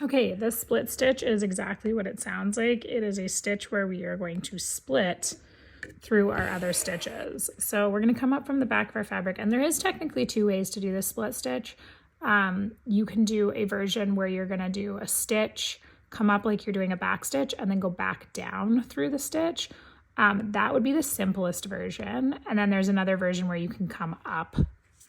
Okay, this split stitch is exactly what it sounds like. It is a stitch where we are going to split through our other stitches. So we're going to come up from the back of our fabric, and there is technically two ways to do this split stitch. You can do a version where you're going to do a stitch, come up like you're doing a back stitch, and then go back down through the stitch. That would be the simplest version. And then there's another version where you can come up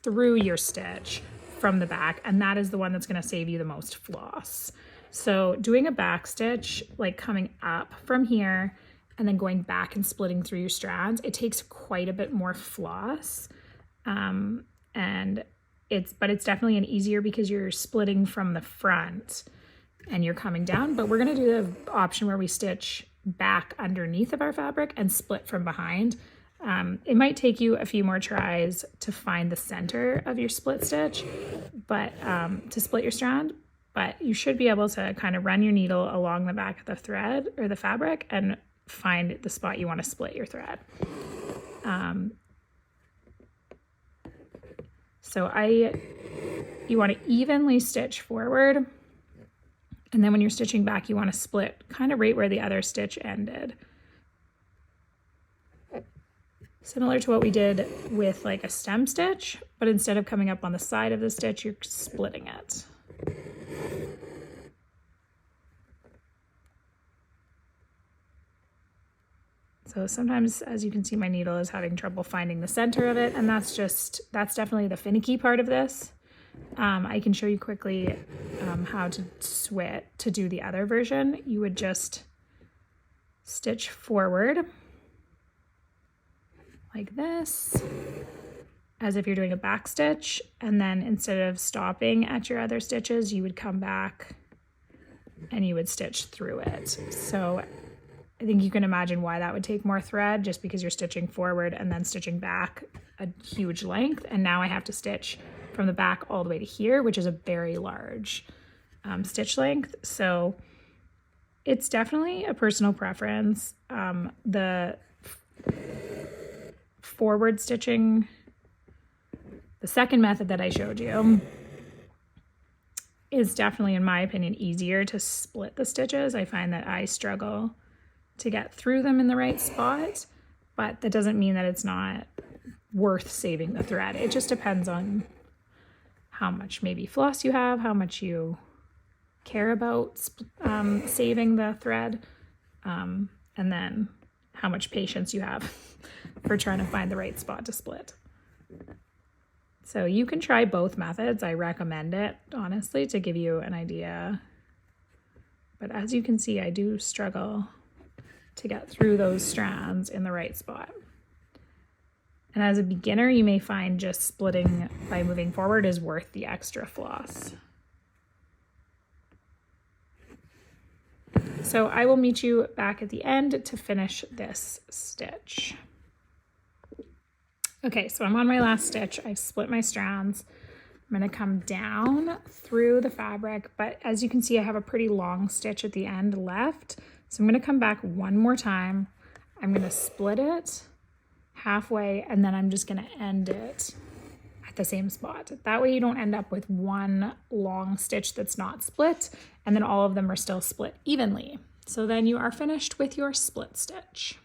through your stitch from the back, and that is the one that's going to save you the most floss. So doing a back stitch, like coming up from here and then going back and splitting through your strands, it takes quite a bit more floss. But it's definitely an easier because you're splitting from the front and you're coming down. But we're going to do the option where we stitch back underneath of our fabric and split from behind. It might take you a few more tries to find the center of your split stitch, but to split your strand, but you should be able to kind of run your needle along the back of the thread or the fabric and find the spot you want to split your thread. You want to evenly stitch forward, and then when you're stitching back, you want to split kind of right where the other stitch ended. Similar to what we did with like a stem stitch, but instead of coming up on the side of the stitch, you're splitting it. So sometimes, as you can see, my needle is having trouble finding the center of it, and that's definitely the finicky part of this. I can show you quickly how to do the other version. You would just stitch forward like this, as if you're doing a back stitch, and then instead of stopping at your other stitches, you would come back and you would stitch through it. So I think you can imagine why that would take more thread, just because you're stitching forward and then stitching back a huge length, and now I have to stitch from the back all the way to here, which is a very large stitch length. So it's definitely a personal preference. The forward stitching, the second method that I showed you, is definitely, in my opinion, easier to split the stitches. I find that I struggle to get through them in the right spot, but that doesn't mean that it's not worth saving the thread. It just depends on how much maybe floss you have, how much you care about saving the thread, and then how much patience you have for trying to find the right spot to split. So you can try both methods. I recommend it, honestly, to give you an idea. But as you can see, I do struggle to get through those strands in the right spot. And as a beginner, you may find just splitting by moving forward is worth the extra floss. So I will meet you back at the end to finish this stitch. Okay, so I'm on my last stitch. I've split my strands. I'm going to come down through the fabric, but as you can see, I have a pretty long stitch at the end left. So I'm going to come back one more time. I'm going to split it halfway, and then I'm just going to end it at the same spot. That way you don't end up with one long stitch that's not split, and then all of them are still split evenly. So then you are finished with your split stitch.